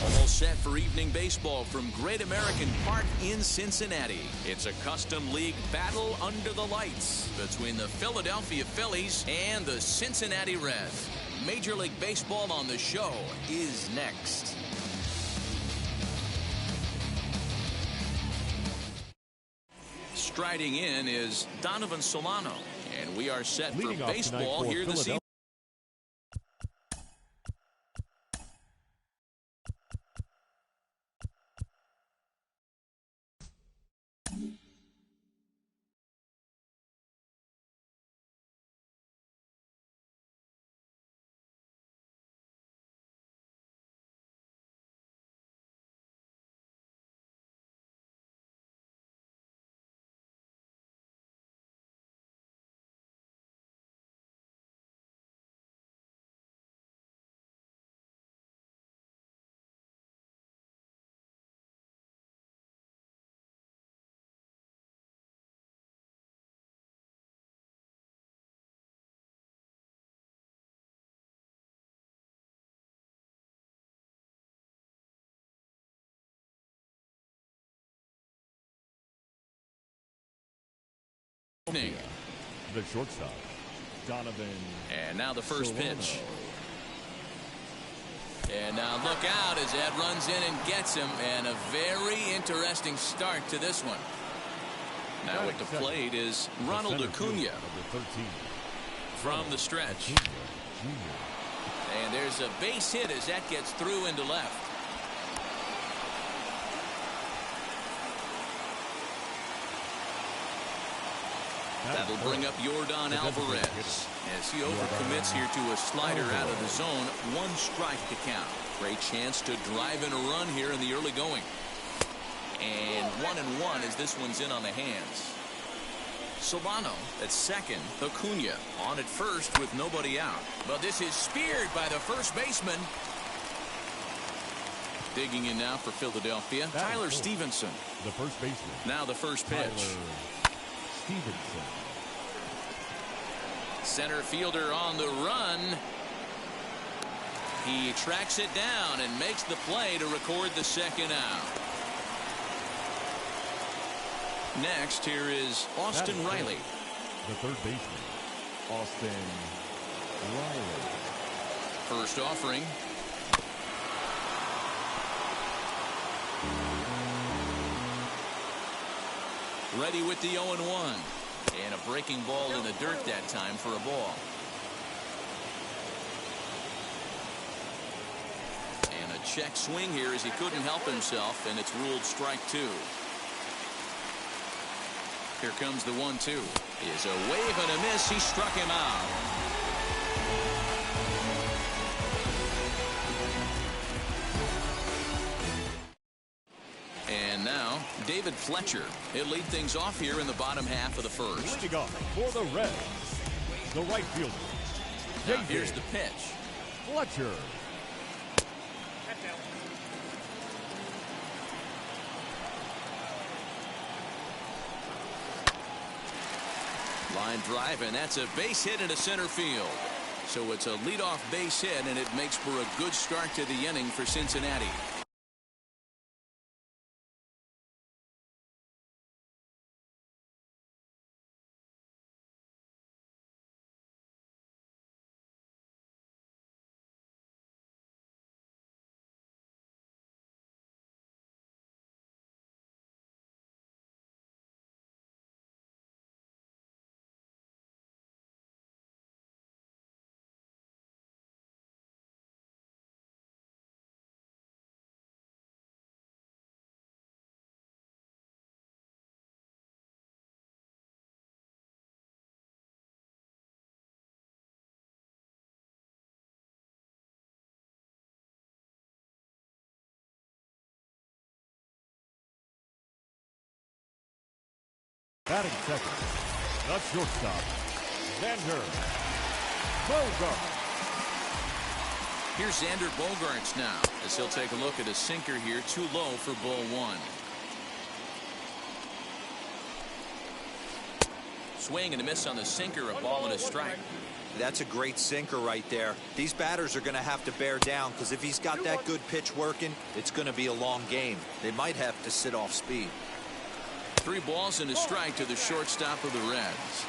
All set for evening baseball from Great American Park in Cincinnati. It's a custom league battle under the lights between the Philadelphia Phillies and the Cincinnati Reds. Major League Baseball on the show is next. Striding in is Donovan Solano, and we are set for baseball here this evening. The shortstop, Donovan. And now the first Solano. pitch. And now look out as Ed runs in and gets him. And a very interesting start to this one. Now at the plate is Ronald Acuna from the stretch. And there's a base hit as that gets through into left. That'll bring up Yordan Alvarez as he overcommits here to a slider out of the zone. One strike to count. Great chance to drive in a run here in the early going. And 1-1 as this one's in on the hands. Solano at second. Acuna on at first with nobody out. But this is speared by the first baseman. Digging in now for Philadelphia, Tyler Stevenson. The first baseman. Now the first pitch. Stevenson. Center fielder on the run. He tracks it down and makes the play to record the second out. Next, here is Austin Riley. The third baseman, Austin Riley. First offering. Ready with the 0-1. And a breaking ball in the dirt that time for a ball. And a check swing here as he couldn't help himself, and it's ruled strike 2. Here comes the 1-2. Is a wave and a miss. He struck him out. And now David Fletcher. He'll lead things off here in the bottom half of the first. Leading off for the Reds, the right fielder. Now here's the pitch. Fletcher. Line drive, and that's a base hit into center field. So it's a leadoff base hit, and it makes for a good start to the inning for Cincinnati. Batting second, the shortstop, Xander Bogaerts. Here's Xander Bogaerts now, as he'll take a look at a sinker here, too low for ball 1. Swing and a miss on the sinker, a ball and a strike. That's a great sinker right there. These batters are going to have to bear down, because if he's got that good pitch working, it's going to be a long game. They might have to sit off speed. 3 balls and a strike to the shortstop of the Reds.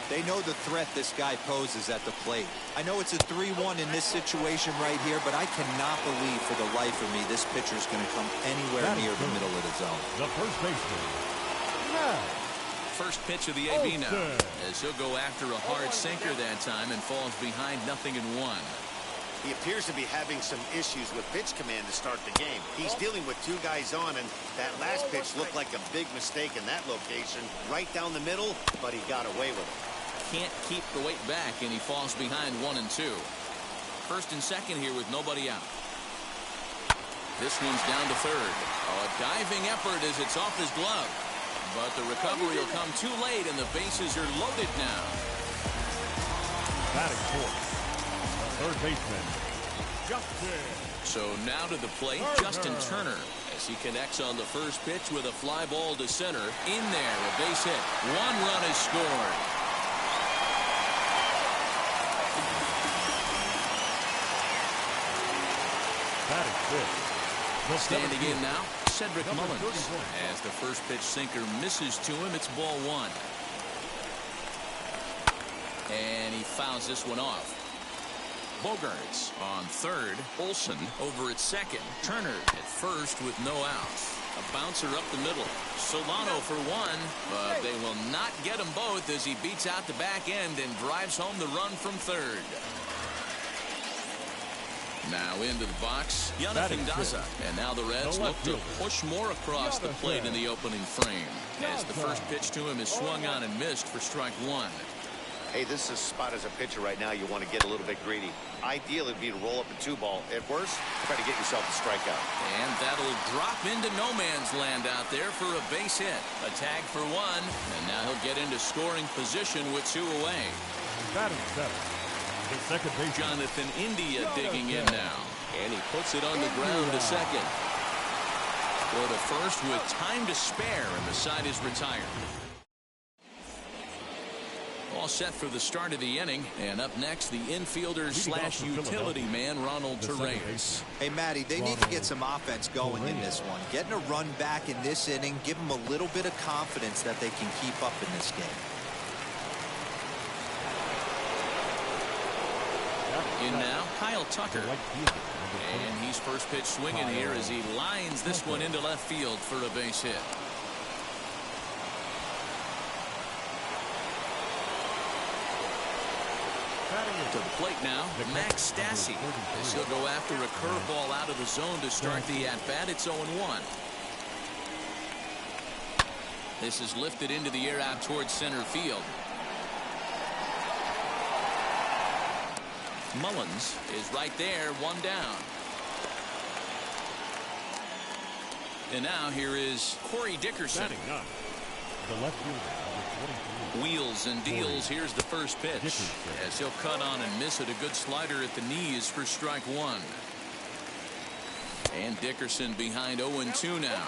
They know the threat this guy poses at the plate. I know it's a 3-1 in this situation right here, but I cannot believe for the life of me this pitcher's going to come anywhere near the middle of the zone. The first baseman, Matt. First pitch of the AB now, as he'll go after a hard sinker that time and falls behind 0-1. He appears to be having some issues with pitch command to start the game. He's dealing with 2 guys on, and that last pitch looked like a big mistake in that location. Right down the middle, but he got away with it. Can't keep the weight back, and he falls behind 1 and 2. First and second here with nobody out. This one's down to third. Oh, a diving effort as it's off his glove. But the recovery will come too late, and the bases are loaded now. Batting fourth, third baseman, Justin. So now to the plate, Justin Turner, as he connects on the first pitch with a fly ball to center. In there, a base hit. 1 run is scored. Batting fifth. Standing in now, Cedric Mullins. As the first pitch sinker misses to him, it's ball 1. And he fouls this one off. Bogaerts on third. Olsen over at second. Turner at first with no outs. A bouncer up the middle. Solano for 1, but they will not get them both as he beats out the back end and drives home the run from third. Now into the box, Jonathan Daza. And now the Reds look to push more across the plate in the opening frame, as the first pitch to him is swung on and missed for strike 1. Hey, this is a spot as a pitcher right now you want to get a little bit greedy. Ideally, it would be to roll up a 2-ball. At worst, try to get yourself a strikeout. And that'll drop into no man's land out there for a base hit. A tag for 1, and now he'll get into scoring position with 2 away. Batting seventh, the second baseman, Jonathan India digging in now. And he puts it on the ground to second. Go to first with time to spare, and the side is retired. All set for the start of the inning, and up next, the infielder slash utility man, Ronald Torres. Hey, Matty, they need to get some offense going in this one. Getting a run back in this inning, give them a little bit of confidence that they can keep up in this game. In now, Kyle Tucker. And he's first pitch swinging here as he lines this one into left field for a base hit. To the plate now, Max Stassi. As he'll go after a curveball out of the zone to start the at-bat. It's 0-1. This is lifted into the air out towards center field. Mullins is right there, one down. And now here is Corey Dickerson. The left fielder, Wheels and deals. Here's the first pitch. As he'll cut on and miss it. A good slider at the knees for strike one. And Dickerson behind 0-2 now.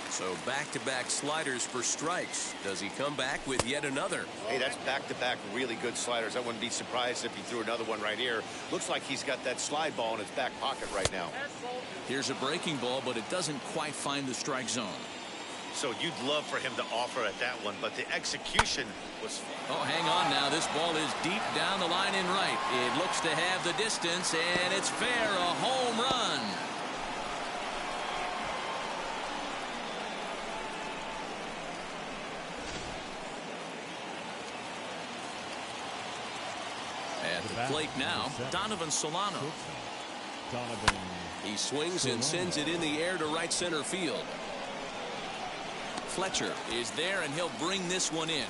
So back-to-back sliders for strikes. Does he come back with yet another? Hey, that's back-to-back really good sliders. I wouldn't be surprised if he threw another one right here. Looks like he's got that slide ball in his back pocket right now. Here's a breaking ball, but it doesn't quite find the strike zone. So you'd love for him to offer at that one, but the execution was... Oh, hang on now. This ball is deep down the line in right. It looks to have the distance, and it's fair. A home run. At the plate now, Donovan Solano. He swings and sends it in the air to right center field. Fletcher is there, and he'll bring this one in.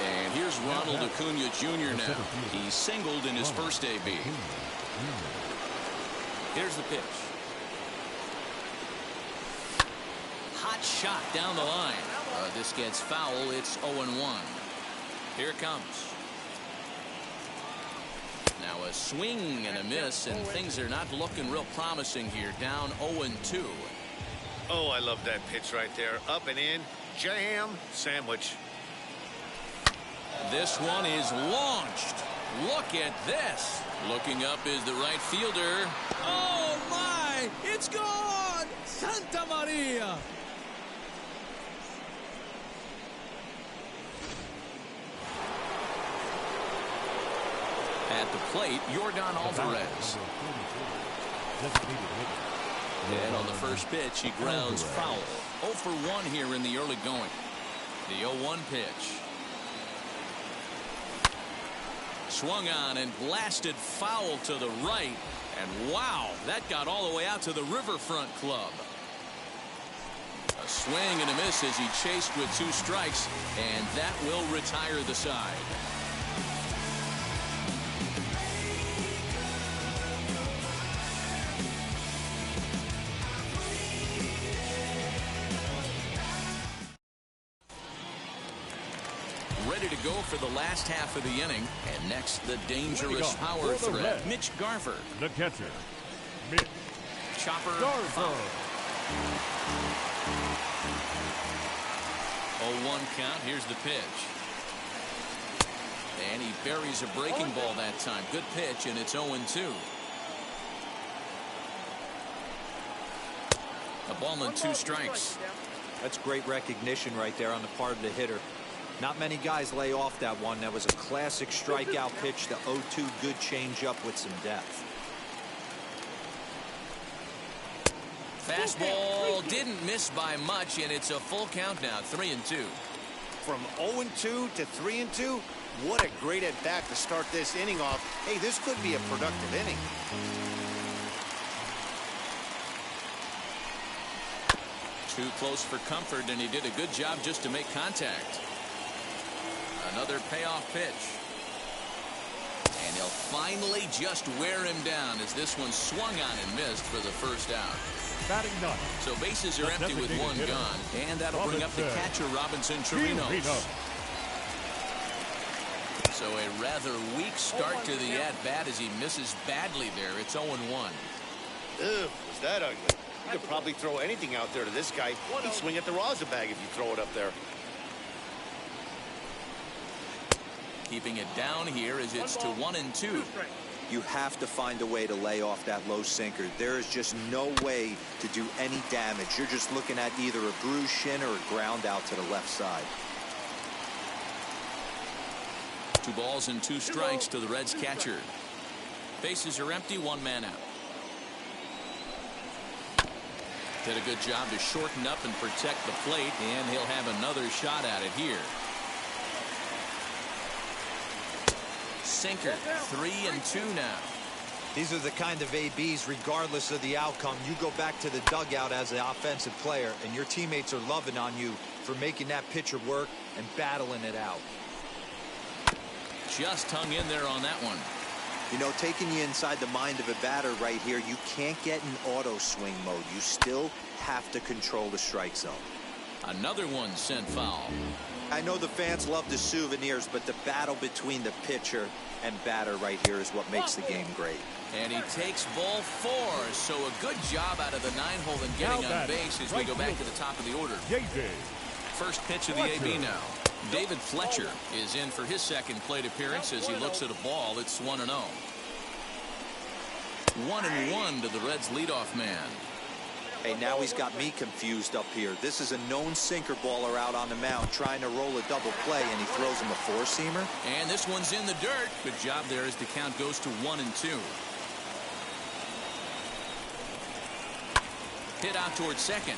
And here's Ronald Acuna Jr. now. He singled in his first AB. Here's the pitch. Hot shot down the line. This gets foul. It's 0-1. Here it comes. Now a swing and a miss, and things are not looking real promising here. Down 0-2. Oh, I love that pitch right there. Up and in. Jam sandwich. This one is launched. Look at this. Looking up is the right fielder. Oh, my. It's gone. Santa Maria. At the plate, Yordan Alvarez. And on the first pitch, he grounds foul. 0 for 1 here in the early going. The 0-1 pitch. Swung on and blasted foul to the right. And wow, that got all the way out to the Riverfront Club. A swing and a miss as he chased with 2 strikes, and that will retire the side. Ready to go for the last half of the inning. And next, the dangerous power threat, Mitch Garver. The catcher, Mitch Chopper Garver. 0-1 count. Here's the pitch. And he buries a breaking ball that time. Good pitch, and it's 0-2. A ball and 2 strikes. That's great recognition right there on the part of the hitter. Not many guys lay off that one. That was a classic strikeout pitch. The 0-2 good changeup with some depth. Fastball didn't miss by much, and it's a full count now. 3-2. From 0-2 to 3-2, what a great at bat to start this inning off. Hey, this could be a productive inning. Too close for comfort, and he did a good job just to make contact. Another payoff pitch. And he'll finally just wear him down as this one swung on and missed for the first out. Batting ninth. So bases are empty with 1 gone, and that'll bring up the catcher, Robinson Chirinos. So a rather weak start to the at-bat as he misses badly there. It's 0-1. Ugh, was that ugly? You could probably throw anything out there to this guy. He'd swing at the rosin bag if you throw it up there. Keeping it down here as it's to 1-2. You have to find a way to lay off that low sinker. There is just no way to do any damage. You're just looking at either a bruised shin or a ground out to the left side. 2 balls and 2 strikes to the Reds catcher. Bases are empty, 1 man out. Did a good job to shorten up and protect the plate, and he'll have another shot at it here. sinker. 3-2 now. These are the kind of ABs, regardless of the outcome, you go back to the dugout as an offensive player, and your teammates are loving on you for making that pitcher work and battling it out. Just hung in there on that one. You know, taking you inside the mind of a batter right here, you can't get in auto swing mode. You still have to control the strike zone. Another one sent foul. I know the fans love the souvenirs, but the battle between the pitcher and batter right here is what makes the game great. And he takes ball 4. So a good job out of the 9-hole and getting on base as we go back to the top of the order. First pitch of the AB now. David Fletcher is in for his second plate appearance as he looks at a ball. It's 1-0. 1-1 to the Reds leadoff man. Hey, now he's got me confused up here. This is a known sinker baller out on the mound trying to roll a double play, and he throws him a four-seamer. And this one's in the dirt. Good job there as the count goes to 1-2. Hit out towards second.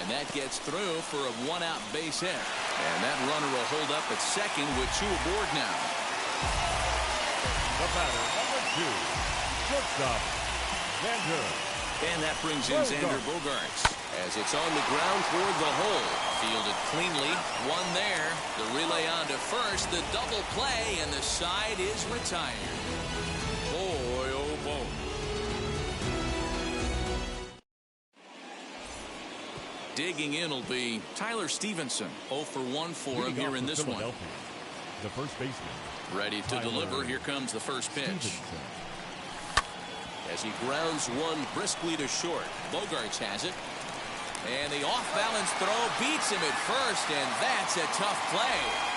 And that gets through for a 1-out base hit. And that runner will hold up at second with 2 aboard now. The batter, number 2, shortstop, Xander. And that brings in Xander Bogaerts as it's on the ground toward the hole. Fielded cleanly. One there. The relay on to first. The double play, and the side is retired. Boy, oh boy. Digging in will be Tyler Stevenson. 0 for 1 for him here in this one. The first baseman. Ready to deliver. Here comes the first pitch. As he grounds one briskly to short. Bogaerts has it. And the off-balance throw beats him at first, and that's a tough play.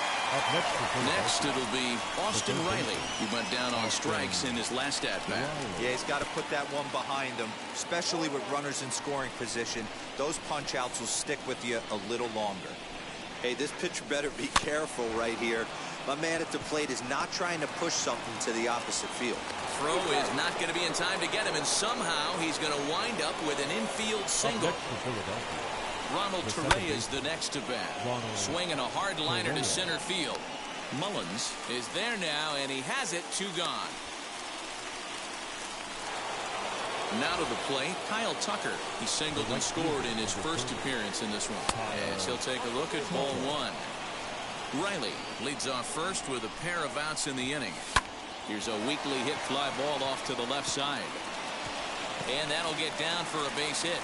Next, it'll be Austin Riley. He went down on strikes in his last at-bat. Yeah, he's got to put that one behind him, especially with runners in scoring position. Those punch-outs will stick with you a little longer. Hey, this pitcher better be careful right here. My man at the plate is not trying to push something to the opposite field. Throw is not going to be in time to get him, and somehow he's going to wind up with an infield single. Ronald Torre is the next to bat. Swinging a hard liner to center field. Mullins is there now, and he has it. 2 gone. Now to the plate, Kyle Tucker. He singled and scored in his first appearance in this one. As he'll take a look at ball 1. Riley leads off first with a pair of outs in the inning. Here's a weakly hit fly ball off to the left side. And that'll get down for a base hit.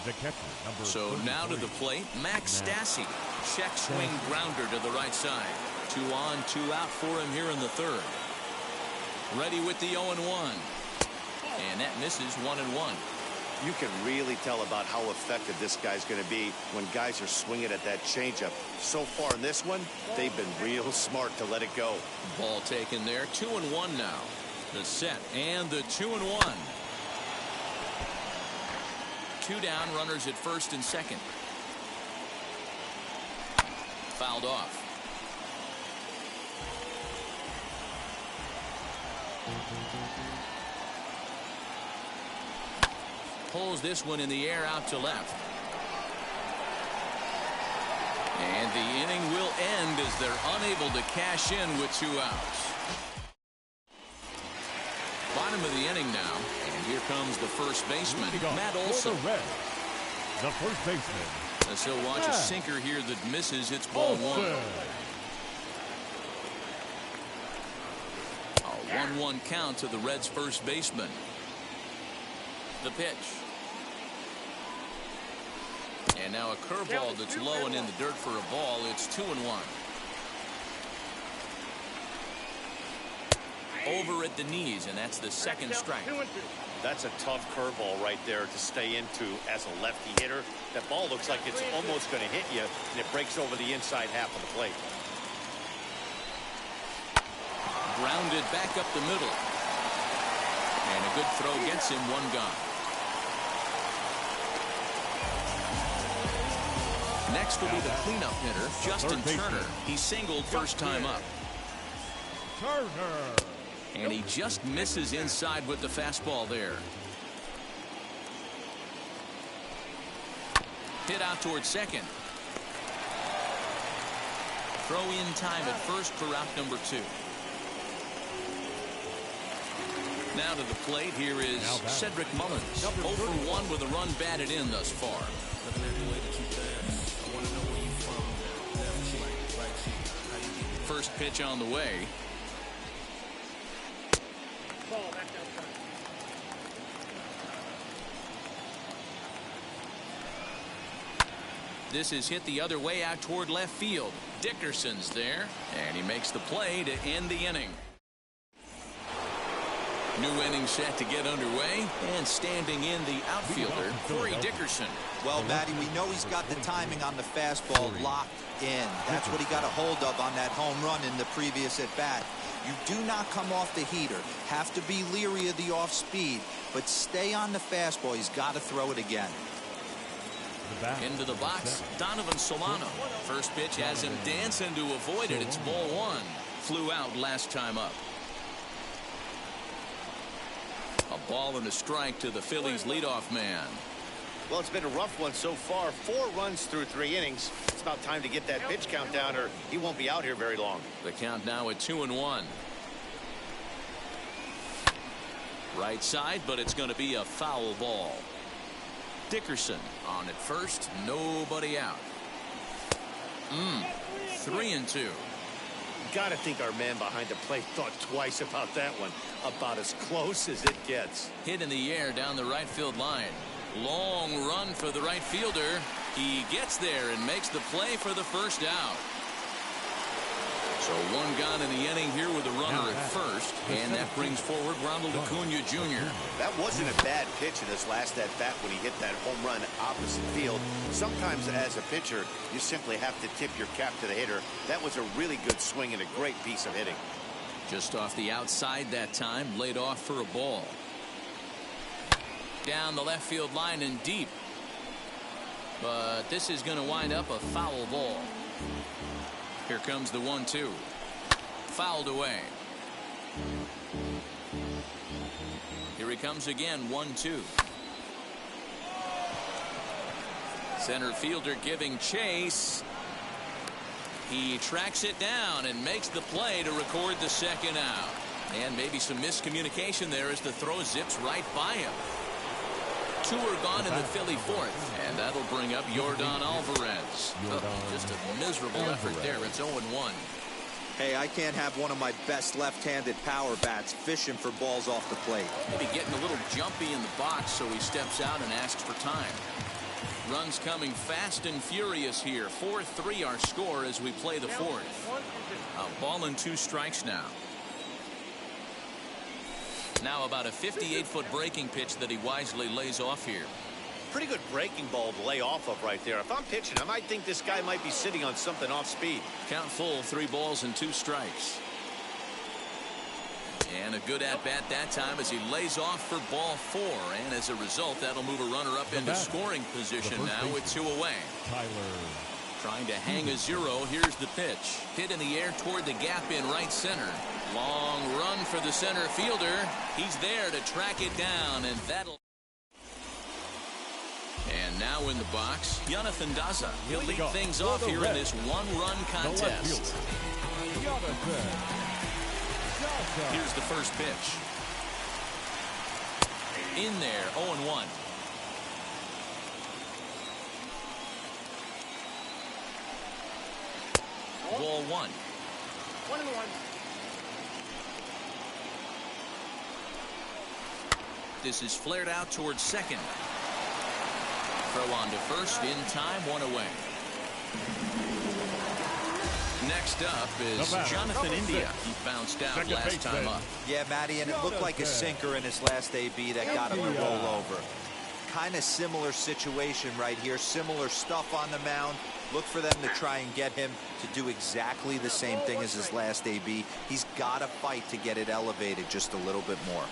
The catcher, number so now to the plate, Max Stassi. Check swing grounder to the right side. 2 on, 2 out for him here in the third. Ready with the 0-1. And that misses 1-1. You can really tell about how effective this guy's going to be when guys are swinging at that changeup. So far in this one, they've been real smart to let it go. Ball taken there. 2-1 now. The set and the 2-1. 2 down, runners at first and second. Fouled off. Pulls this one in the air out to left. And the inning will end as they're unable to cash in with 2 outs. Bottom of the inning now. And here comes the first baseman, Matt Olson. The first baseman. As he'll watch a sinker here that misses. It's ball 1. A 1-1 count to the Reds' first baseman. The pitch. And now a curveball that's low and in the dirt for a ball. It's 2-1. Over at the knees, and that's the second strike. That's a tough curveball right there to stay into as a lefty hitter. That ball looks like it's almost going to hit you, and it breaks over the inside half of the plate. Grounded back up the middle. And a good throw gets him 1 gone. Next will be the cleanup hitter, Justin Turner. He singled first time up. Turner. And he just misses inside with the fastball there. Hit out towards second. Throw in time at first for out number 2. Now to the plate, here is Cedric Mullins. 0 for 1 with a run batted in thus far. First pitch on the way. This is hit the other way out toward left field. Dickerson's there, and he makes the play to end the inning. New inning set to get underway, and standing in the outfielder, Corey Dickerson. Well, Matty, we know he's got the timing on the fastball locked in. That's what he got a hold of on that home run in the previous at-bat. You do not come off the heater. Have to be leery of the off-speed, but stay on the fastball. He's got to throw it again. Into the box, Donovan Solano. First pitch has him dancing to avoid it. It's ball 1. Flew out last time up. A ball and a strike to the Phillies leadoff man. Well, it's been a rough one so far. 4 runs through 3 innings. It's about time to get that pitch count down, or he won't be out here very long. The count now at 2-1. Right side, but it's going to be a foul ball. Dickerson on at first, nobody out. 3-2. Gotta think our man behind the plate thought twice about that one. About as close as it gets. Hit in the air down the right field line. Long run for the right fielder. He gets there and makes the play for the first out. So 1 gone in the inning here with a runner at first, and that brings forward Ronald Acuna Jr. That wasn't a bad pitch in his last at bat when he hit that home run opposite field. Sometimes as a pitcher, you simply have to tip your cap to the hitter. That was a really good swing and a great piece of hitting. Just off the outside that time, laid off for a ball. Down the left field line and deep. But this is going to wind up a foul ball. Here comes the 1-2. Fouled away. Here he comes again, 1-2. Center fielder giving chase. He tracks it down and makes the play to record the second out. And maybe some miscommunication there as the throw zips right by him. 2 are gone in the Philly 4th, and that'll bring up Yordan Alvarez. Just a miserable effort there. It's 0-1. Hey, I can't have one of my best left-handed power bats fishing for balls off the plate. Maybe getting a little jumpy in the box, so he steps out and asks for time. Runs coming fast and furious here. 4-3 our score as we play the 4th. A ball and 2 strikes now. Now about a 58-foot breaking pitch that he wisely lays off here. Pretty good breaking ball to lay off of right there. If I'm pitching, I might think this guy might be sitting on something off speed. Count full, 3 balls and 2 strikes. And a good at-bat that time as he lays off for ball 4. And as a result, that'll move a runner up into scoring position now with 2 away. Trying to hang a 0. Here's the pitch. Hit in the air toward the gap in right center. Long run for the center fielder. He's there to track it down, and that'll... And now in the box, Jonathan Daza. He'll lead things off here in this 1-run contest. Here's the first pitch. In there, 0-1. Ball 1. 1-1. This is flared out towards second. Throw on to first in time, 1 away. Next up is Jonathan India. He bounced out last time up. Yeah, Matty, and it looked like a sinker in his last AB that got him to roll over. Kind of similar situation right here. Similar stuff on the mound. Look for them to try and get him to do exactly the same thing as his last AB. He's got to fight to get it elevated just a little bit more.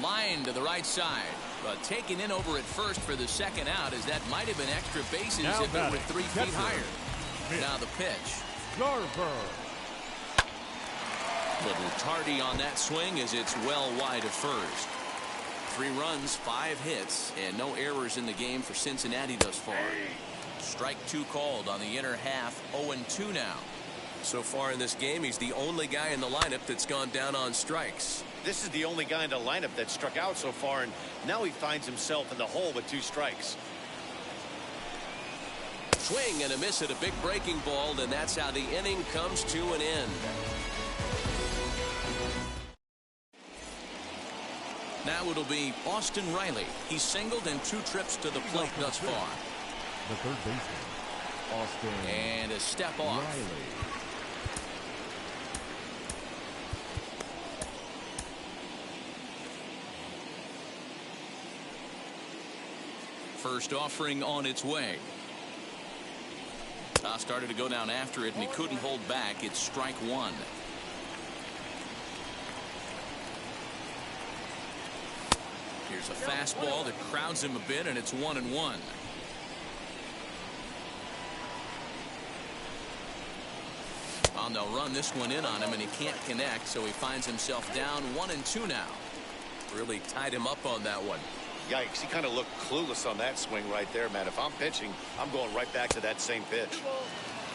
Line to the right side, but taken in over at first for the second out, as that might have been extra bases if it were 3 feet higher. Now the pitch. Little tardy on that swing as it's well wide of first. 3 runs, 5 hits, and no errors in the game for Cincinnati thus far. Strike 2 called on the inner half. 0-2 now. So far in this game, he's the only guy in the lineup that's gone down on strikes. This is the only guy in the lineup that struck out so far, and now he finds himself in the hole with 2 strikes. Swing and a miss at a big breaking ball, and that's how the inning comes to an end. Now it'll be Austin Riley. He's singled in 2 trips to the plate thus far. The third baseman, Austin. And a step off. Riley. First offering on its way. Started to go down after it, and he couldn't hold back. It's strike 1. Here's a fastball that crowds him a bit, and it's 1-1. Well, they'll run this one in on him, and he can't connect, so he finds himself down 1-2 now. Really tied him up on that one. Yikes, he kind of looked clueless on that swing right there, man. If I'm pitching, I'm going right back to that same pitch.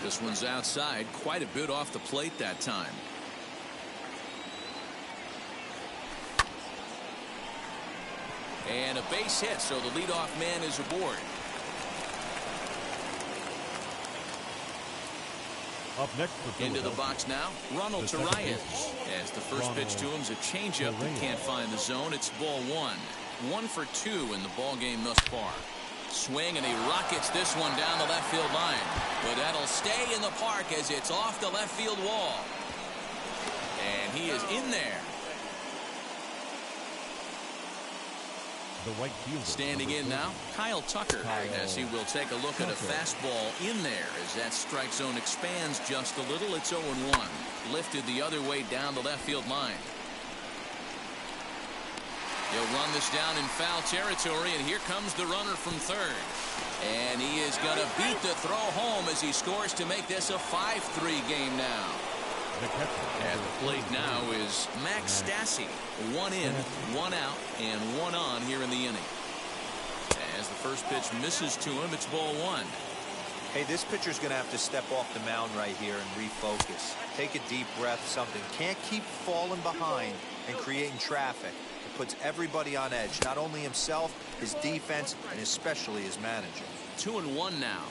This one's outside, quite a bit off the plate that time. And a base hit, so the leadoff man is aboard. Up next for Into the box now, Ronald Torreyes. As the first pitch to him's a changeup that can't find the zone. It's ball 1. 1 for 2 in the ball game thus far. Swing, and he rockets this one down the left field line. But that'll stay in the park as it's off the left field wall. And he is in there. the right fielder. Standing in now, Kyle Tucker, as he will take a look at a fastball in there as that strike zone expands just a little. It's 0-1. Lifted the other way down the left field line. He'll run this down in foul territory, and here comes the runner from third. And he is going to beat the throw home as he scores to make this a 5-3 game now. At the plate now is Max Stassi. 1 in, 1 out, and 1 on here in the inning. As the first pitch misses to him, it's ball 1. Hey, this pitcher's going to have to step off the mound right here and refocus. Take a deep breath, something. Can't keep falling behind and creating traffic. It puts everybody on edge, not only himself, his defense, and especially his manager. 2-1 now.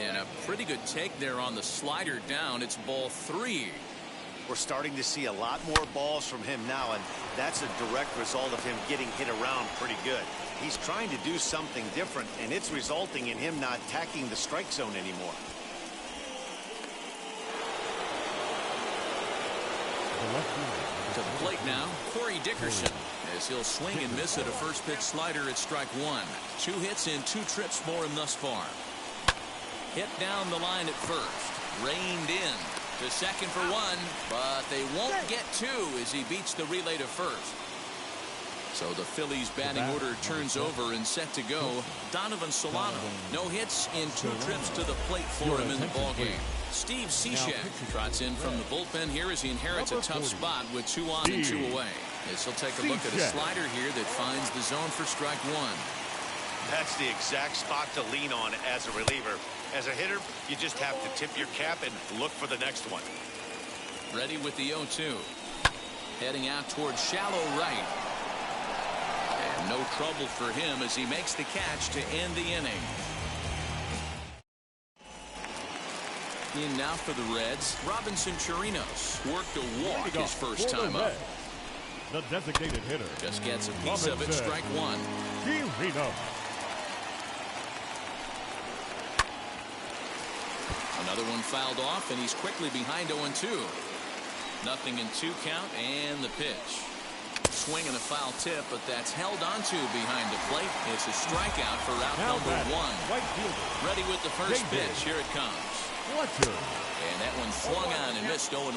And a pretty good take there on the slider down. It's ball 3. We're starting to see a lot more balls from him now, and that's a direct result of him getting hit around pretty good. He's trying to do something different, and it's resulting in him not attacking the strike zone anymore. To the plate now, Corey Dickerson, as he'll swing and miss at a first pitch slider at strike 1. 2 hits in 2 trips for him thus far. Hit down the line at first. Reined in to second for 1, but they won't get 2 as he beats the relay to first. So the Phillies batting order turns over and set to go. Donovan Solano, no hits in 2 trips to the plate for him in the ballgame. Steve Cishek trots in from the bullpen here as he inherits a tough spot with 2 on and 2 away. As he'll take a look at a slider here that finds the zone for strike 1. That's the exact spot to lean on as a reliever. As a hitter, you just have to tip your cap and look for the next one. Ready with the 0-2. Heading out towards shallow right. And no trouble for him as he makes the catch to end the inning. In now for the Reds, Robinson Chirinos worked a walk his first time up. The designated hitter just gets a piece of it. Strike 1. Another one fouled off, and he's quickly behind 0-2. Nothing in 2 count, and the pitch. Swing and a foul tip, but that's held onto behind the plate. It's a strikeout for out number 1. Ready with the first pitch. Here it comes. And that one swung on and missed 0-1.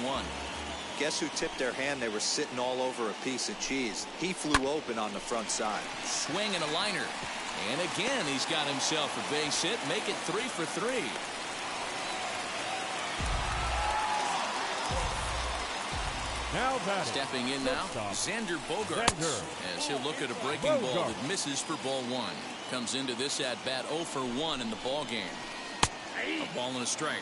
Guess who tipped their hand? They were sitting all over a piece of cheese. He flew open on the front side. Swing and a liner. And again, he's got himself a base hit. Make it 3 for 3. Stepping in now, Xander Bogaerts, as he'll look at a breaking ball that misses for ball 1. Comes into this at bat 0 for 1 in the ball game. A ball and a strike.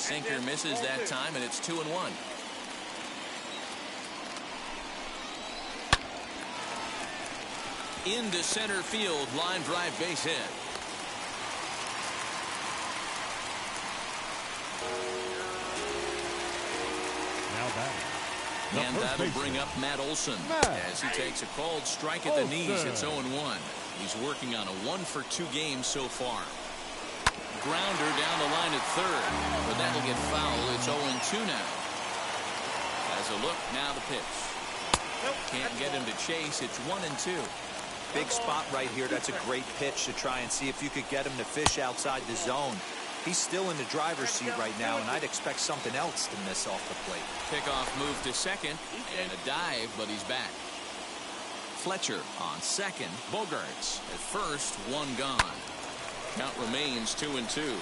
sinker misses that time, and it's 2-1. Into center field, line drive, base hit. Now batting. And that'll bring up Matt Olson as he takes a called strike at the knees. It's 0-1. He's working on a 1-for-2 game so far. Grounder down the line at third, but that'll get foul. It's 0-2 now. As a look, now the pitch. Can't get him to chase. It's 1-2. Big spot right here. That's a great pitch to try and see if you could get him to fish outside the zone. He's still in the driver's seat right now, and I'd expect something else to miss off the plate. Pickoff move to second, and a dive, but he's back. Fletcher on second. Bogarts at first, one gone. Count remains 2-2.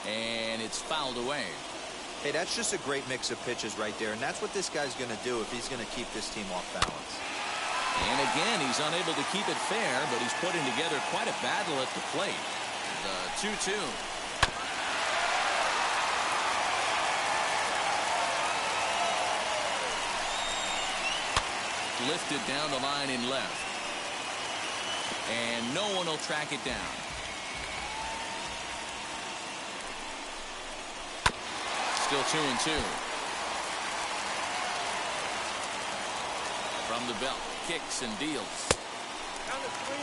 And it's fouled away. Hey, that's just a great mix of pitches right there, and that's what this guy's going to do if he's going to keep this team off balance. And again, he's unable to keep it fair, but he's putting together quite a battle at the plate. The 2-2. Lifted down the line in left. And no one will track it down. Still 2-2. From the belt, kicks and deals.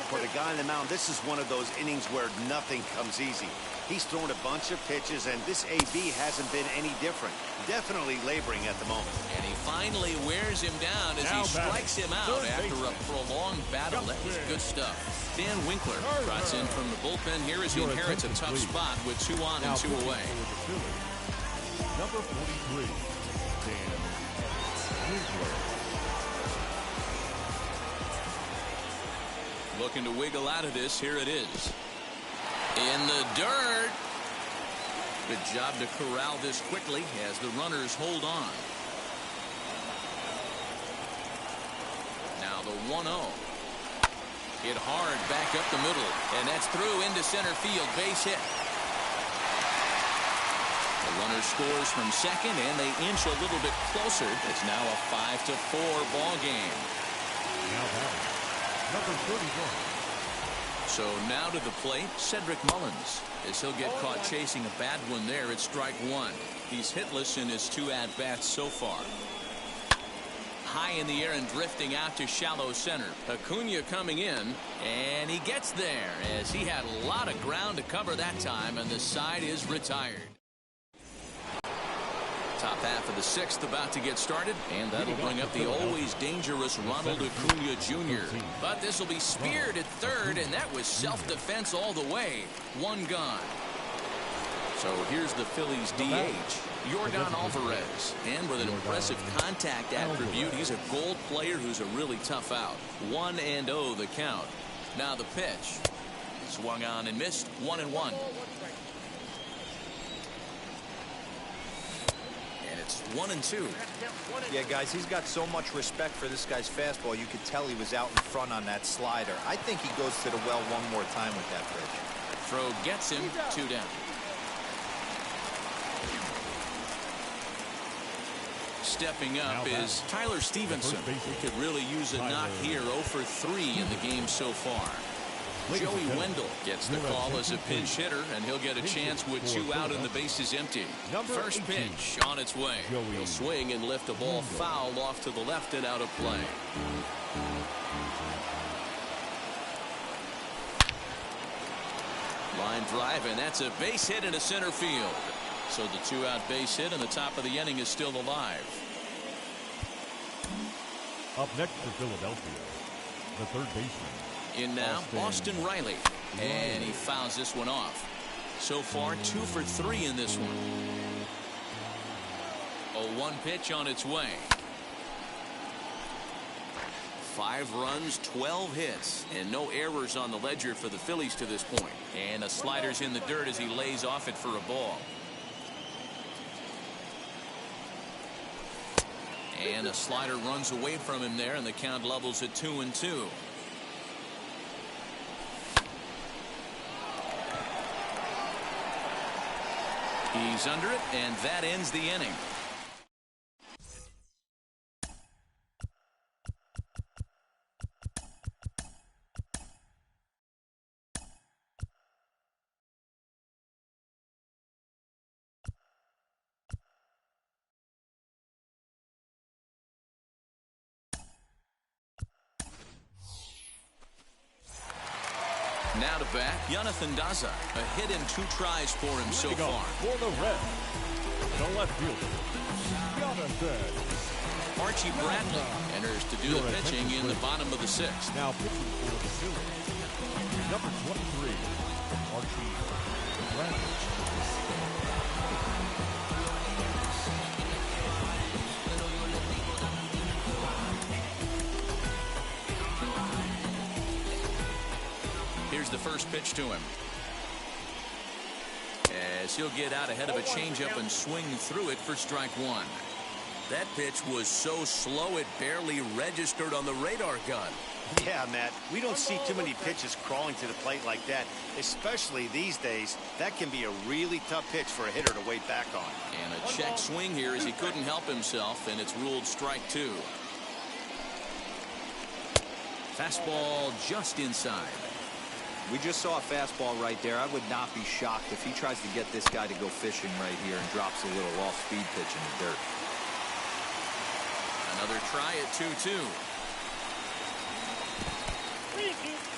For the guy on the mound, this is one of those innings where nothing comes easy. He's thrown a bunch of pitches, and this AB hasn't been any different. Definitely laboring at the moment. And he finally wears him down as he strikes him out after a prolonged battle. That was good stuff. Dan Winkler trots in from the bullpen here as he inherits a tough spot with 2 on and 2 away. Number 43, Dan Winkler. Looking to wiggle out of this. Here it is. In the dirt. Good job to corral this quickly as the runners hold on. Now the 1-0. Hit hard back up the middle, and that's through into center field. Base hit. The runner scores from second, and they inch a little bit closer. It's now a 5-4 ball game. Now batting. Number 31. So now to the plate, Cedric Mullins, as he'll get caught chasing a bad one there at strike 1. He's hitless in his 2 at-bats so far. High in the air and drifting out to shallow center. Acuna coming in, and he gets there as he had a lot of ground to cover that time, and the side is retired. Top half of the 6th about to get started, and that'll bring up the always dangerous Ronald Acuna Jr. But this will be speared at third, and that was self-defense all the way. 1 gone. So here's the Phillies DH, Yordan Alvarez. And with an impressive contact attribute, he's a gold player who's a really tough out. 1-0 the count. Now the pitch. Swung on and missed. 1-1. 1-2. Yeah, guys, he's got so much respect for this guy's fastball. You could tell he was out in front on that slider. I think he goes to the well one more time with that pitch. Throw gets him. 2 down. Stepping up is Tyler Stevenson. He could really use a knock here. 0 for 3 in the game so far. Joey Wendell gets the call as a pinch hitter, and he'll get a chance with 2 out and the bases empty. First pitch on its way. He'll swing and lift a ball foul off to the left and out of play. Line drive, and that's a base hit into center field. So the 2-out base hit, and the top of the inning is still alive. Up next for Philadelphia, the third baseman. In now, Austin Riley. And he fouls this one off. So far, 2 for 3 in this one. A 1 pitch on its way. 5 runs, 12 hits, and no errors on the ledger for the Phillies to this point. And a slider's in the dirt as he lays off it for a ball. And a slider runs away from him there, and the count levels at 2-2. He's under it, and that ends the inning. Now to bat, Jonathan Daza. A hit in 2 tries for him so far. For the Reds, the left fielder, Jonathan. Archie Bradley enters to do the pitching in the bottom of the 6th. Now pitching for the Phillies, number 23, Archie Bradley. Here's the first pitch to him. As he'll get out ahead of a changeup and swing through it for strike 1. That pitch was so slow it barely registered on the radar gun. Yeah, Matt, we don't see too many pitches crawling to the plate like that, especially these days. That can be a really tough pitch for a hitter to wait back on. And a check swing here as he couldn't help himself, and it's ruled strike 2. Fastball just inside. We just saw a fastball right there. I would not be shocked if he tries to get this guy to go fishing right here and drops a little off-speed pitch in the dirt. Another try at 2-2.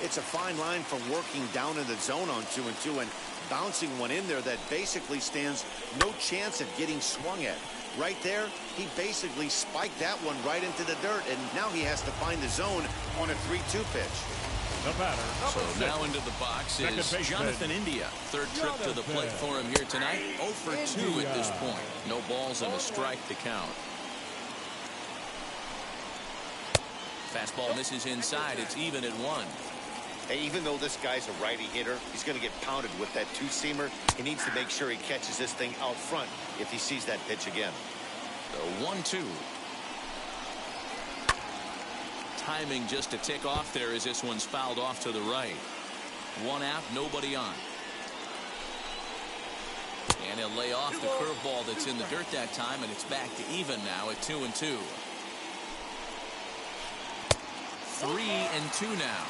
It's a fine line from working down in the zone on 2-2 and bouncing one in there that basically stands no chance of getting swung at. Right there, he basically spiked that one right into the dirt, and now he has to find the zone on a 3-2 pitch. The batter, so now into the box is Jonathan India. Third trip to the plate for him here tonight. 0 for 2 at this point. No balls and a strike to count. Fastball misses inside. It's even at 1. Hey, even though this guy's a righty hitter, he's going to get pounded with that 2-seamer. He needs to make sure he catches this thing out front if he sees that pitch again. The 1-2. Timing just to tick off there as this one's fouled off to the right. 1 out, nobody on. And he'll lay off the curveball that's in the dirt that time, and it's back to even now at 2-2. 3-2 now.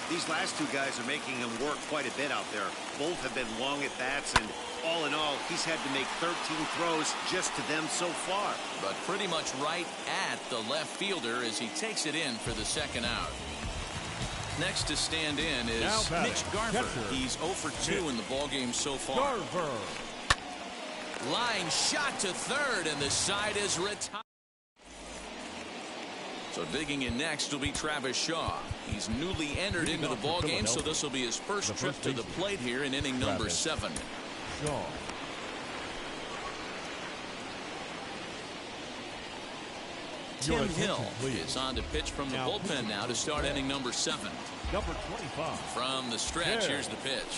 These last 2 guys are making him work quite a bit out there. Both have been long at bats, and all in all, he's had to make 13 throws just to them so far. But pretty much right at the left fielder as he takes it in for the 2nd out. Next to stand in is Mitch Garver. He's 0 for 2 in the ballgame so far. Garver. Line shot to third, and the side is retired. So digging in next will be Travis Shaw. He's newly entered into the ballgame, so this will be his first trip to the plate here in inning number 7. Shaw. Tim Hill is on to pitch from the bullpen now to start inning number 7. Number 25. From the stretch, here's the pitch.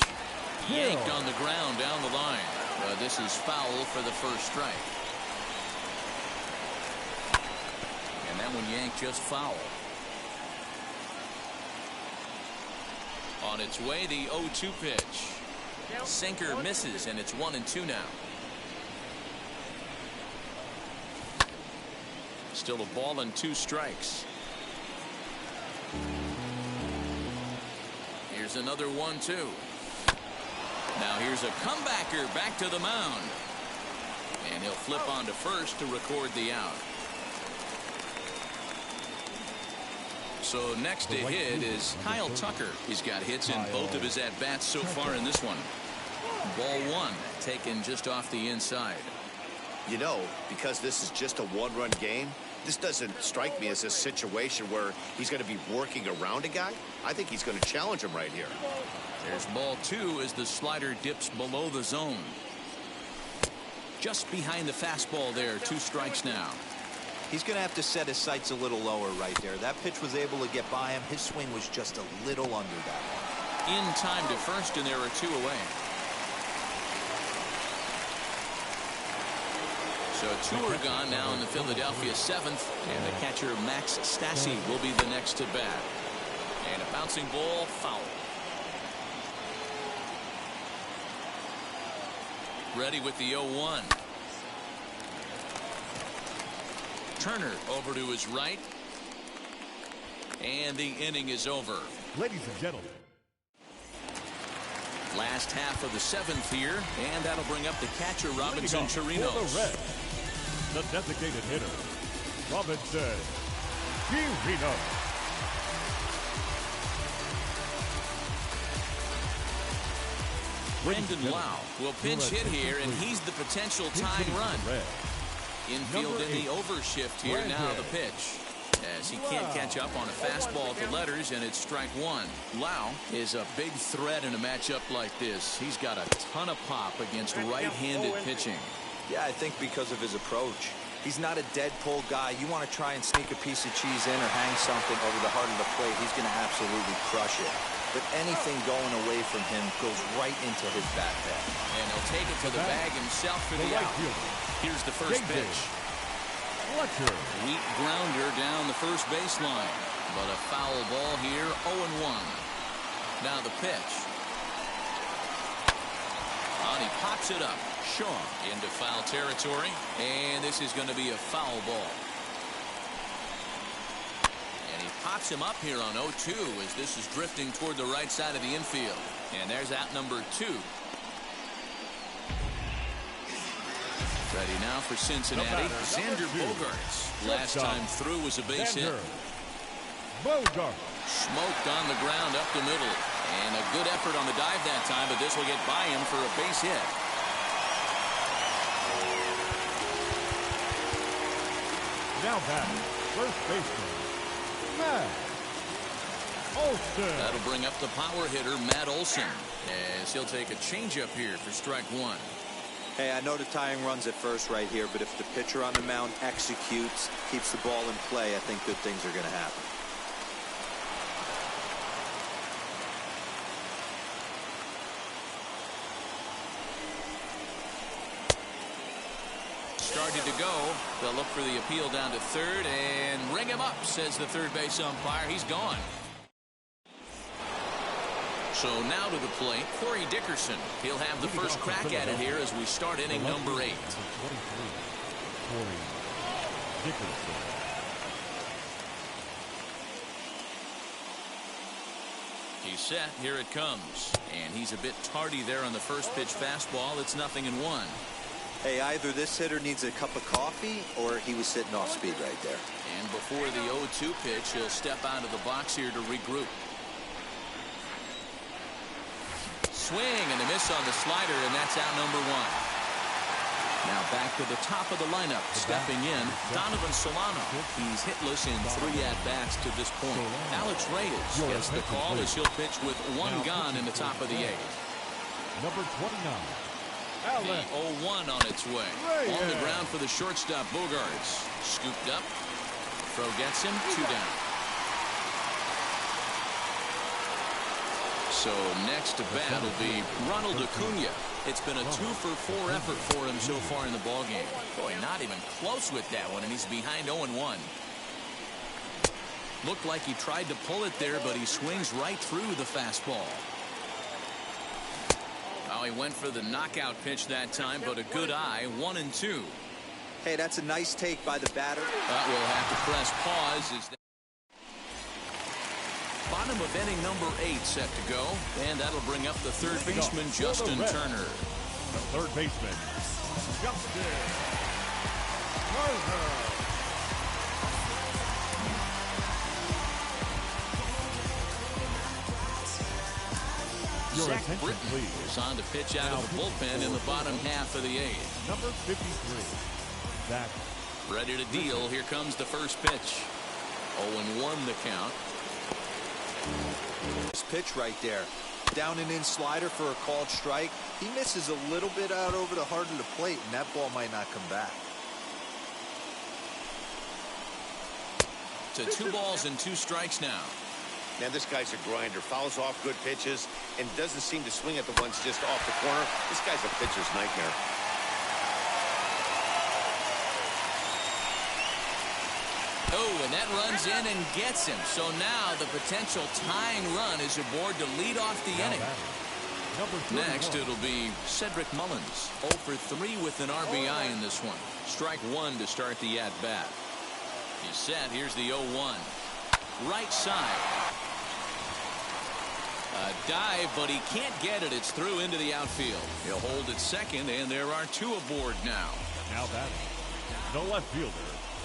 Yanked on the ground down the line. This is foul for the first strike. And that one yanked just foul. On its way, the 0-2 pitch. Sinker misses, and it's 1-2 now. Still a ball and 2 strikes. Here's another 1-2. Now here's a comebacker back to the mound. And he'll flip on to first to record the out. So next to hit is Kyle Tucker. He's got hits in both of his at-bats so far in this one. Ball 1 taken just off the inside. You know, because this is just a 1-run game, this doesn't strike me as a situation where he's going to be working around a guy. I think he's going to challenge him right here. There's ball 2 as the slider dips below the zone. Just behind the fastball there. 2 strikes now. He's going to have to set his sights a little lower right there. That pitch was able to get by him. His swing was just a little under that one. In time to first, and there are 2 away. So 2 are gone now in the Philadelphia 7th, and the catcher Max Stassi will be the next to bat. And a bouncing ball, foul. Ready with the 0-1. Turner over to his right. And the inning is over. Ladies and gentlemen. Last half of the 7th here, and that'll bring up the catcher, Robinson Chirinos. For the Reds, the designated hitter, Robinson Chirinos. Brendan Lau will pinch hit here, and he's the potential tying run. Infield in the overshift here. Now the pitch, as he can't catch up on a fastball to letters, and it's strike one. Lau is a big threat in a matchup like this. He's got a ton of pop against right-handed pitching. Yeah, I think because of his approach. He's not a dead pull guy. You want to try and sneak a piece of cheese in or hang something over the heart of the plate, he's going to absolutely crush it. But anything going away from him goes right into his bat pad. And he'll take it to the bag himself for the out. Here's the first pitch. Weak grounder down the first baseline. But a foul ball here, 0-1. Now the pitch. And he pops it up. Shaw into foul territory. And this is going to be a foul ball. And he pops him up here on 0-2 as this is drifting toward the right side of the infield. And there's out number 2. Ready now for Cincinnati, Xander Bogaerts. Last time through was a base hit. Bogaerts. Smoked on the ground up the middle. And a good effort on the dive that time, but this will get by him for a base hit. Now batting, first baseman, Matt Olson. That'll bring up the power hitter, Matt Olson, as he'll take a changeup here for strike one. Hey, I know the tying run's at first right here, but if the pitcher on the mound executes, keeps the ball in play, I think good things are going to happen. Started to go. They'll look for the appeal down to third and ring him up, says the third base umpire. He's gone. So now to the plate, Corey Dickerson. He'll have the first crack at it here as we start inning number 8. Corey Dickerson. He's set. Here it comes. And he's a bit tardy there on the first pitch fastball. It's 0-1. Hey, either this hitter needs a cup of coffee or he was sitting off speed right there. And before the 0-2 pitch, he'll step out of the box here to regroup. Swing and a miss on the slider, and that's out number 1. Now back to the top of the lineup. Stepping in, Donovan Solano. He's hitless in 3 at-bats to this point. Alex Reyes gets the call as he'll pitch with 1 gone in the top of the 8th. Number 29. The 0-1 on its way. On the ground for the shortstop, Bogaerts. Scooped up. Throw gets him. 2 down. So next to bat will be Ronald Acuna. It's been a 2-for-4 effort for him so far in the ballgame. Boy, not even close with that one, and he's behind 0-1. Looked like he tried to pull it there, but he swings right through the fastball. Oh, he went for the knockout pitch that time, but a good eye. 1-2. Hey, that's a nice take by the batter. But we'll have to press pause. Bottom of inning number 8 set to go, and that'll bring up the third baseman, Justin Turner. The third baseman, Justin Turner. Zach Britton is on to pitch out of the bullpen in the bottom half of the 8th. Number 53, Zach. Ready to deal. Here comes the first pitch. 0-1 the count. This pitch right there. Down and in slider for a called strike. He misses a little bit out over the heart of the plate, and that ball might not come back. To 2 balls and 2 strikes now. Now this guy's a grinder. Fouls off good pitches and doesn't seem to swing at the ones just off the corner. This guy's a pitcher's nightmare. Oh, and that runs in and gets him. So now the potential tying run is aboard to lead off the inning. Next, it'll be Cedric Mullins. 0 for 3 with an RBI in this one. Strike one to start the at-bat. He's set. Here's the 0-1. Right side. A dive, but he can't get it. It's through into the outfield. He'll hold at second, and there are two aboard now. Now batting, the left fielder.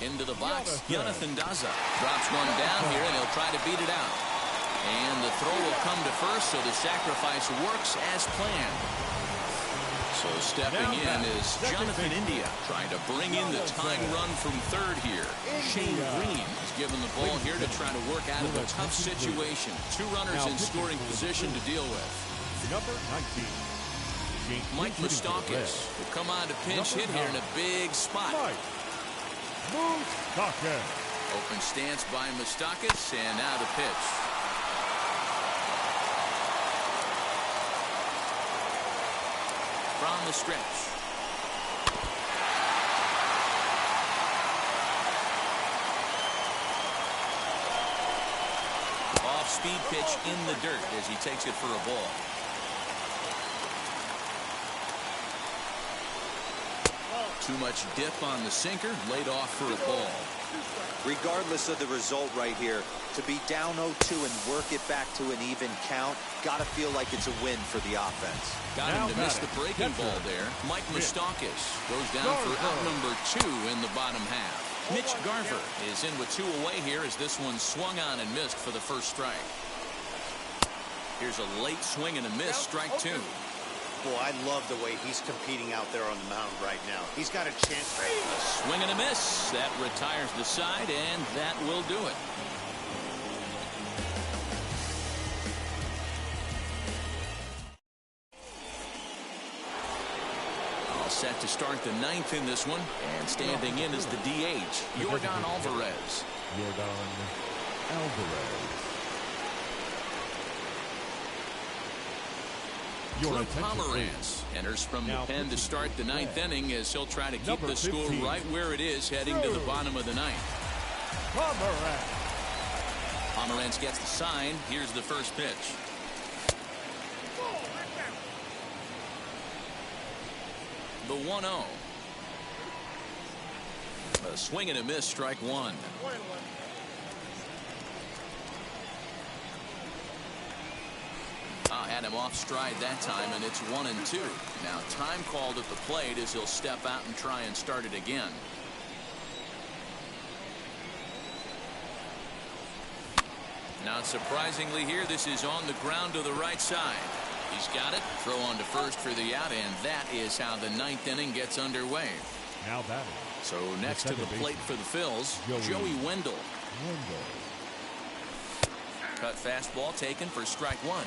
Into the box, Jonathan Daza. Drops one down here, and he'll try to beat it out. And the throw will come to first, so the sacrifice works as planned. So stepping in is Jonathan India, trying to bring in the tying run from third here. Shane Green is given the ball here to try to work out of a tough situation. Two runners in scoring position to deal with. Number 19. Mike Moustakas will come on to pinch hit here in a big spot. Open stance by Moustakas, and now the pitch. From the stretch. Off-speed pitch in the dirt as he takes it for a ball. Too much dip on the sinker, laid off for a ball. Regardless of the result right here, to be down 0-2 and work it back to an even count, gotta feel like it's a win for the offense. Got him to miss the breaking ball there. Mike Moustakas goes down for out number 2 in the bottom half. Mitch Garver is in with 2 away here as this one swung on and missed for the first strike. Here's a late swing and a miss, strike 2. Boy, I love the way he's competing out there on the mound right now. He's got a chance. A swing and a miss. That retires the side, and that will do it. All set to start the 9th in this one, and standing in is the DH, Yordan Alvarez. Clint Pomerantz enters from the pen to start the 9th inning as he'll try to keep the score right where it is heading to the bottom of the 9th. Pomerantz gets the sign. Here's the first pitch. The 1-0. A swing and a miss, strike 1. Had him off stride that time, and it's 1-2. Now time called at the plate as he'll step out and try and start it again. Not surprisingly here, this is on the ground to the right side. He's got it. Throw on to first for the out, and that is how the 9th inning gets underway. Now batting. So next to the plate for the Phils, Joey Wendell. Cut fastball taken for strike 1.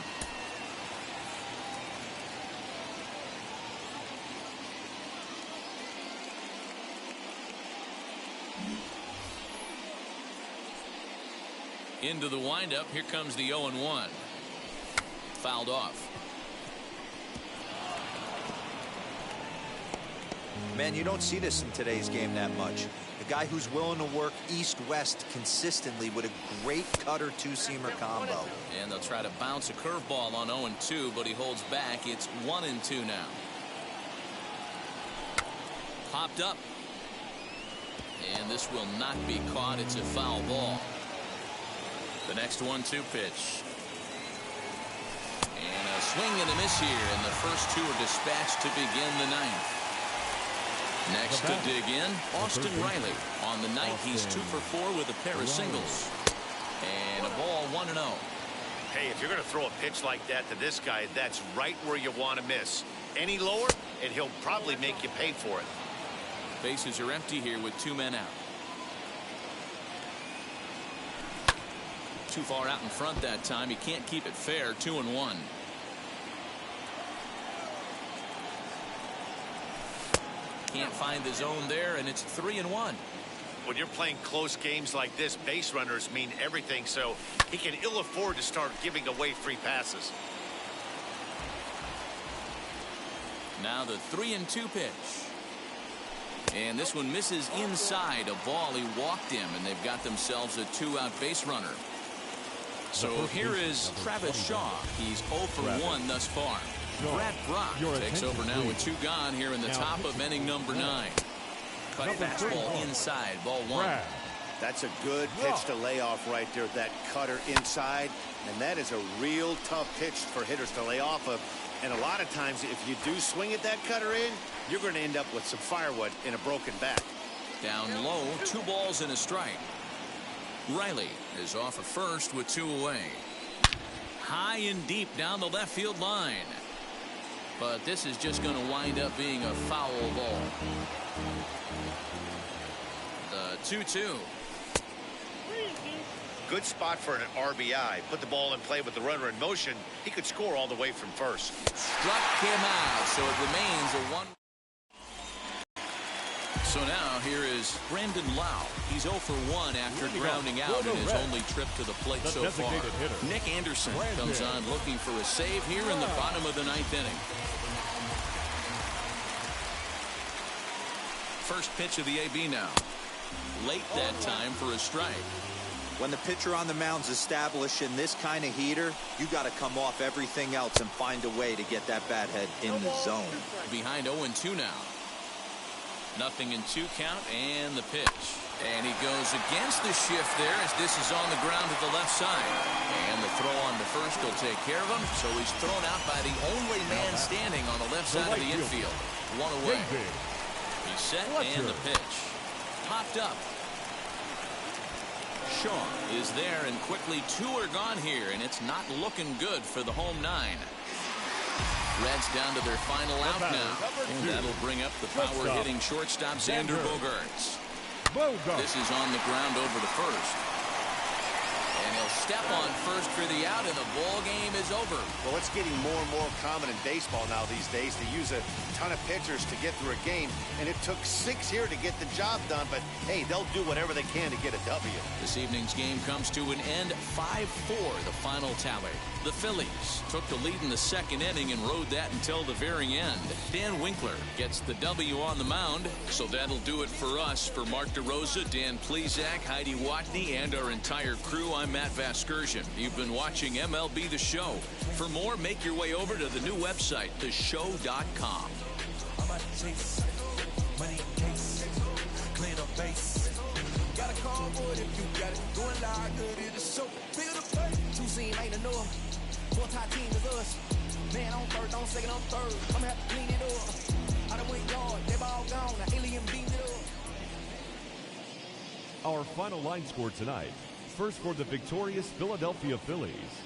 Into the windup. Here comes the 0-1. Fouled off. Man, you don't see this in today's game that much. A guy who's willing to work east-west consistently with a great cutter two-seamer combo. And they'll try to bounce a curveball on 0-2, but he holds back. It's 1-2 now. Popped up. And this will not be caught. It's a foul ball. The next 1-2 pitch. And a swing and a miss here, and the first two are dispatched to begin the 9th. Next to dig in, Austin Riley. On the night, he's 2 for 4 with a pair of singles. And a ball 1-0. Hey, if you're going to throw a pitch like that to this guy, that's right where you want to miss. Any lower, and he'll probably make you pay for it. Bases are empty here with 2 men out. Too far out in front that time. He can't keep it fair. 2-1. Can't find the zone there, and it's 3-1. When you're playing close games like this, base runners mean everything, so he can ill afford to start giving away free passes. Now the 3-2 pitch. And this one misses inside. A ball. He walked him, and they've got themselves a 2-out base runner. So here is Travis Shaw. He's 0 for 1 thus far. Brad Brock takes over now with 2 gone here in the top of inning number 9. Cut fastball inside, ball 1. That's a good pitch to lay off right there, that cutter inside. And that is a real tough pitch for hitters to lay off of. And a lot of times, if you do swing at that cutter in, you're going to end up with some firewood in a broken back. Down low, 2 balls and a strike. Riley is off at first with 2 away. High and deep down the left field line. But this is just going to wind up being a foul ball. The 2-2. Good spot for an RBI. Put the ball in play with the runner in motion. He could score all the way from first. Struck him out, so it remains a 1. So now here is Brandon Lau. He's 0 for 1 after grounding out in his only trip to the plate so far. Nick Anderson comes on looking for a save here in the bottom of the 9th inning. First pitch of the AB now. Late that time for a strike. When the pitcher on the mound's establishing this kind of heater, you got to come off everything else and find a way to get that bat head in the zone. Behind 0-2 now. 0-2 count and the pitch. And he goes against the shift there as this is on the ground at the left side. And the throw on the first will take care of him. So he's thrown out by the only man standing on the left side of the infield. 1 away. He's set and the pitch. Popped up. Shaw is there and quickly 2 are gone here, and it's not looking good for the home 9. Reds down to their final out now, and that'll bring up the power hitting shortstop Xander Bogaerts. This is on the ground over to first, and he'll step on first for the out, and the ball game is over. Well, it's getting more and more common in baseball now these days to use a ton of pitchers to get through a game, and it took 6 here to get the job done, but hey, they'll do whatever they can to get a W. This evening's game comes to an end, 5-4 the final tally. The Phillies took the lead in the 2nd inning and rode that until the very end. Dan Winkler gets the W on the mound, so that'll do it for us. For Mark DeRosa, Dan Plesac, Heidi Watney, and our entire crew, I'm Matt Vasgersian. You've been watching MLB The Show. For more, make your way over to the new website, theshow.com. Got a cardboard if you got it. Going live, good in the show. Feel the play. 2 scene ain't enough. 4-tie team is us. Man on third, on second, on third. I'm gonna have to clean it up. I done went yard, they ball gone. Now alien beamed it up. Our final line score tonight. First for the victorious Philadelphia Phillies.